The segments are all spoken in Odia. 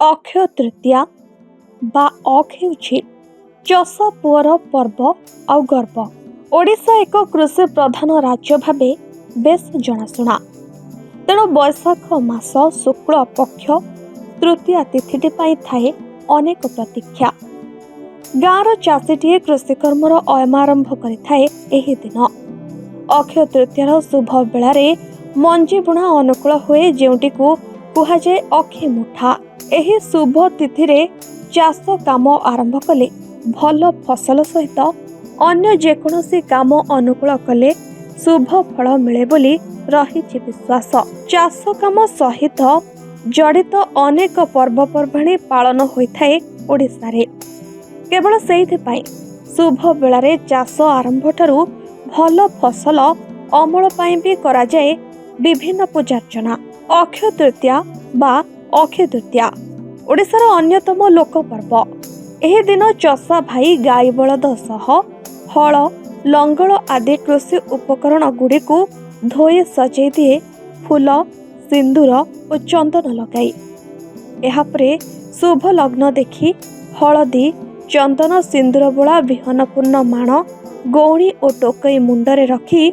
ଅକ୍ଷୟ ତୃତୀୟା ବା ଅକ୍ଷୟ ହେଉଛି ଚଷା ପୁଅର ପର୍ବ ଆଉ ଗର୍ବ। ଓଡ଼ିଶା ଏକ କୃଷି ପ୍ରଧାନ ରାଜ୍ୟ ଭାବେ ବେଶ୍ ଜଣାଶୁଣା। ତେଣୁ ବୈଶାଖ ମାସ ଶୁକ୍ଳ ପକ୍ଷ ତୃତୀୟା ତିଥିଟି ପାଇଁ ଥାଏ ଅନେକ ପ୍ରତୀକ୍ଷା। ଗାଁର ଚାଷୀଟିଏ କୃଷିକର୍ମର ଅୟମାରମ୍ଭ କରିଥାଏ ଏହି ଦିନ। ଅକ୍ଷୟ ତୃତୀୟାର ଶୁଭ ବେଳାରେ ମଞ୍ଜି ବୁଣା ଅନୁକୂଳ ହୁଏ, ଯେଉଁଟିକୁ କୁହାଯାଏ ଅକ୍ଷି ମୁଠା। ଏହି ଶୁଭ ତିଥିରେ ଚାଷ କାମ ଆରମ୍ଭ କଲେ ଭଲ ଫସଲ ସହିତ ଅନ୍ୟ ଯେକୌଣସି କାମ ଅନୁକୂଳ କଲେ ଶୁଭ ଫଳ ମିଳେ ବୋଲି ରହିଛି ବିଶ୍ୱାସ। ଚାଷ କାମ ସହିତ ଜଡ଼ିତ ଅନେକ ପର୍ବପର୍ବାଣୀ ପାଳନ ହୋଇଥାଏ ଓଡ଼ିଶାରେ। କେବଳ ସେଇଥିପାଇଁ ଶୁଭ ବେଳାରେ ଚାଷ ଆରମ୍ଭ ଠାରୁ ଭଲ ଫସଲ ଅମଳ ପାଇଁ ବି କରାଯାଏ ବିଭିନ୍ନ ପୂଜାର୍ଚ୍ଚନା। ଅକ୍ଷୟ ତୃତୀୟା ବା ଅକ୍ଷୟ ତୃତୀୟା ଓଡ଼ିଶାର ଅନ୍ୟତମ ଲୋକ ପର୍ବ। ଏହି ଦିନ ଚଷା ଭାଇ ଗାଈ ବଳଦ ସହ ହଳ ଲଙ୍ଗଳ ଆଦି କୃଷି ଉପକରଣ ଗୁଡ଼ିକୁ ଧୋଇ ସଜେଇ ଦିଏ ଫୁଲ, ସିନ୍ଦୁର ଓ ଚନ୍ଦନ ଲଗାଇ। ଏହାପରେ ଶୁଭ ଲଗ୍ନ ଦେଖି ହଳଦୀ, ଚନ୍ଦନ, ସିନ୍ଦୁର ବୋଳା ବିହନପୂର୍ଣ୍ଣ ମାଣ, ଗଉଣୀ ଓ ଟୋକଇ ମୁଣ୍ଡରେ ରଖି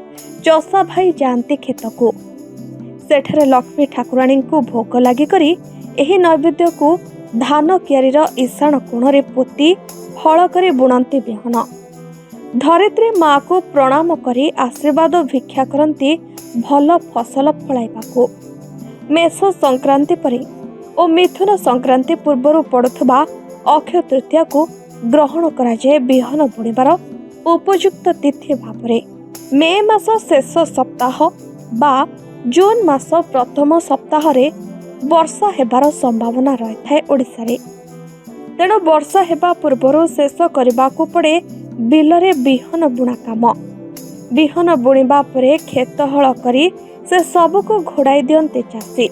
ଚଷା ଭାଇ ଯାଆନ୍ତି କ୍ଷେତକୁ। ସେଠାରେ ଲକ୍ଷ୍ମୀ ଠାକୁରାଣୀଙ୍କୁ ଭୋଗ ଲାଗି କରି ଏହି ନୈବେଦ୍ୟକୁ ଧାନ କିଆରୀର ଇଶାଣ କୋଣରେ ପୋତି ହଳ କରି ବୁଣନ୍ତି ବିହନ। ଧରିତ୍ରୀ ମାଆକୁ ପ୍ରଣାମ କରି ଆଶୀର୍ବାଦ ଭିକ୍ଷା କରନ୍ତି ଭଲ ଫସଲ ଫଳାଇବାକୁ। ମେଷ ସଂକ୍ରାନ୍ତି ପରେ ଓ ମିଥୁନ ସଂକ୍ରାନ୍ତି ପୂର୍ବରୁ ପଡ଼ୁଥିବା ଅକ୍ଷୟ ତୃତୀୟାକୁ ଗ୍ରହଣ କରାଯାଏ ବିହନ ବୁଣିବାର ଉପଯୁକ୍ତ ତିଥି ଭାବରେ। ମେ ମାସ ଶେଷ ସପ୍ତାହ ବା ଜୁନ ମାସ ପ୍ରଥମ ସପ୍ତାହରେ ବର୍ଷା ହେବାର ସମ୍ଭାବନା ରହିଥାଏ ଓଡ଼ିଶାରେ। ତେଣୁ ବର୍ଷା ହେବା ପୂର୍ବରୁ ଶେଷ କରିବାକୁ ପଡ଼େ ବିଲରେ ବିହନ ବୁଣା କାମ। ବିହନ ବୁଣିବା ପରେ କ୍ଷେତ ହଳ କରି ସେ ସବୁକୁ ଘୋଡ଼ାଇ ଦିଅନ୍ତି ଚାଷୀ।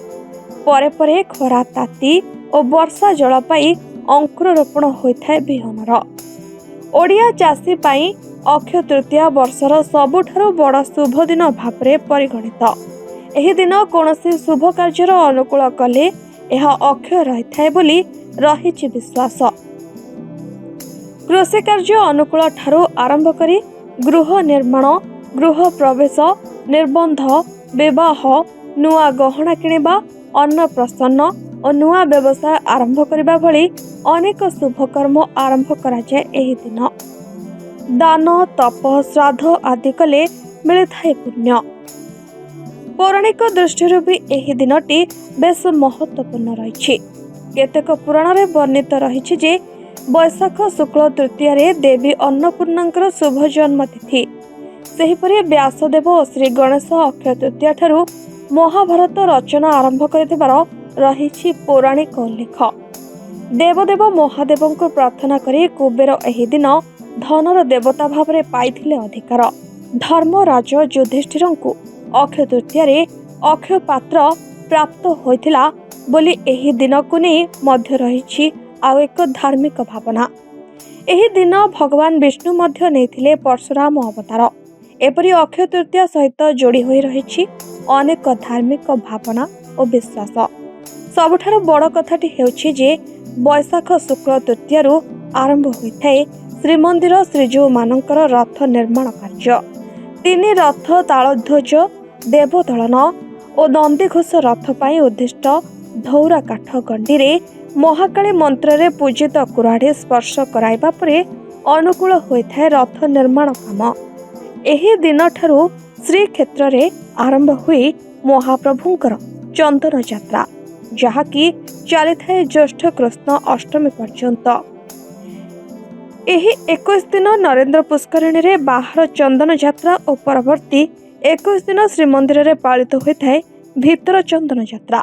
ପରେ ପରେ ଖରା ତାତି ଓ ବର୍ଷା ଜଳ ପାଇ ଅଙ୍କୁର ରୋପଣ ହୋଇଥାଏ ବିହନର। ଓଡ଼ିଆ ଚାଷୀ ପାଇଁ ଅକ୍ଷୟ ତୃତୀୟା ବର୍ଷର ସବୁଠାରୁ ବଡ଼ ଶୁଭ ଦିନ ଭାବରେ ପରିଗଣିତ। ଏହି ଦିନ କୌଣସି ଶୁଭ କାର୍ଯ୍ୟର ଅନୁକୂଳ କଲେ ଏହା ଅକ୍ଷୟ ରହିଥାଏ ବୋଲି ରହିଛି ବିଶ୍ୱାସ। କୃଷି କାର୍ଯ୍ୟ ଅନୁକୂଳ ଠାରୁ ଆରମ୍ଭ କରି ଗୃହ ନିର୍ମାଣ, ଗୃହ ପ୍ରବେଶ, ନିର୍ବନ୍ଧ, ବିବାହ, ନୂଆ ଗହଣା କିଣିବା, ଅନ୍ନପ୍ରସନ୍ନ ଓ ନୂଆ ବ୍ୟବସାୟ ଆରମ୍ଭ କରିବା ଭଳି ଅନେକ ଶୁଭକର୍ମ ଆରମ୍ଭ କରାଯାଏ ଏହି ଦିନ। ଦାନ, ତପ, ଶ୍ରାଦ୍ଧ ଆଦି କଲେ ମିଳିଥାଏ ପୁଣ୍ୟ। ପୌରାଣିକ ଦୃଷ୍ଟିରୁ ବି ଏହି ଦିନଟି ବେଶ ମହତ୍ୱପୂର୍ଣ୍ଣ ରହିଛି। କେତେକ ପୁରାଣରେ ବର୍ଣ୍ଣିତ ରହିଛି ଯେ ବୈଶାଖ ଶୁକ୍ଳ ତୃତୀୟାରେ ଦେବୀ ଅନ୍ନପୂର୍ଣ୍ଣାଙ୍କର ଶୁଭ ଜନ୍ମ ତିଥି। ସେହିପରି ବ୍ୟାସଦେବ ଓ ଶ୍ରୀ ଗଣେଶ ଅକ୍ଷୟ ତୃତୀୟା ଠାରୁ ମହାଭାରତ ରଚନା ଆରମ୍ଭ କରିଥିବାର ରହିଛି ପୌରାଣିକ ଉଲ୍ଲେଖ। ଦେବଦେବ ମହାଦେବଙ୍କୁ ପ୍ରାର୍ଥନା କରି କୁବେର ଏହି ଦିନ ଧନର ଦେବତା ଭାବରେ ପାଇଥିଲେ ଅଧିକାର। ଧର୍ମରାଜ ଯୁଧିଷ୍ଠିରଙ୍କୁ ଅକ୍ଷୟ ତୃତୀୟାରେ ଅକ୍ଷୟ ପାତ୍ର ପ୍ରାପ୍ତ ହୋଇଥିଲା ବୋଲି ଏହି ଦିନକୁ ନେଇ ମଧ୍ୟ ରହିଛି ଆଉ ଏକ ଧାର୍ମିକ ଭାବନା। ଏହି ଦିନ ଭଗବାନ ବିଷ୍ଣୁ ମଧ୍ୟ ନେଇଥିଲେ ପରଶୁରାମ ଅବତାର। ଏପରି ଅକ୍ଷୟ ତୃତୀୟା ସହିତ ଯୋଡ଼ି ହୋଇ ରହିଛି ଅନେକ ଧାର୍ମିକ ଭାବନା ଓ ବିଶ୍ୱାସ। ସବୁଠାରୁ ବଡ଼ କଥାଟି ହେଉଛି ଯେ ବୈଶାଖ ଶୁକ୍ଳ ତୃତୀୟାରୁ ଆରମ୍ଭ ହୋଇଥାଏ ଶ୍ରୀମନ୍ଦିର ଶ୍ରୀଜୀଉମାନଙ୍କର ରଥ ନିର୍ମାଣ କାର୍ଯ୍ୟ। 3 ରଥ, ତାଳଧ୍ୱଜ, ଦେବଦଳନ ଓ ନନ୍ଦିଘୋଷ ରଥ ପାଇଁ ଉଦ୍ଦିଷ୍ଟ ଧଉରା କାଠ ଗଣ୍ଡିରେ ମହାକାଳୀ ମନ୍ତ୍ରରେ ପୂଜିତ କୁରାଢ଼ୀ ସ୍ପର୍ଶ କରାଇବା ପରେ ଅନୁକୂଳ ହୋଇଥାଏ ରଥ ନିର୍ମାଣ କାମ। ଏହି ଦିନଠାରୁ ଶ୍ରୀକ୍ଷେତ୍ରରେ ଆରମ୍ଭ ହୋଇ ମହାପ୍ରଭୁଙ୍କର ଚନ୍ଦନ ଯାତ୍ରା, ଯାହାକି ଚାଲିଥାଏ ଜ୍ୟେଷ୍ଠ କୃଷ୍ଣ ଅଷ୍ଟମୀ ପର୍ଯ୍ୟନ୍ତ। ଏହି 21 ଦିନ ନରେନ୍ଦ୍ର ପୁଷ୍କରିଣୀରେ ବାହାର ଚନ୍ଦନ ଯାତ୍ରା ଓ ପରବର୍ତ୍ତୀ 21 ଦିନ ଶ୍ରୀମନ୍ଦିରରେ ପାଳିତ ହୋଇଥାଏ ଭିତର ଚନ୍ଦନ ଯାତ୍ରା।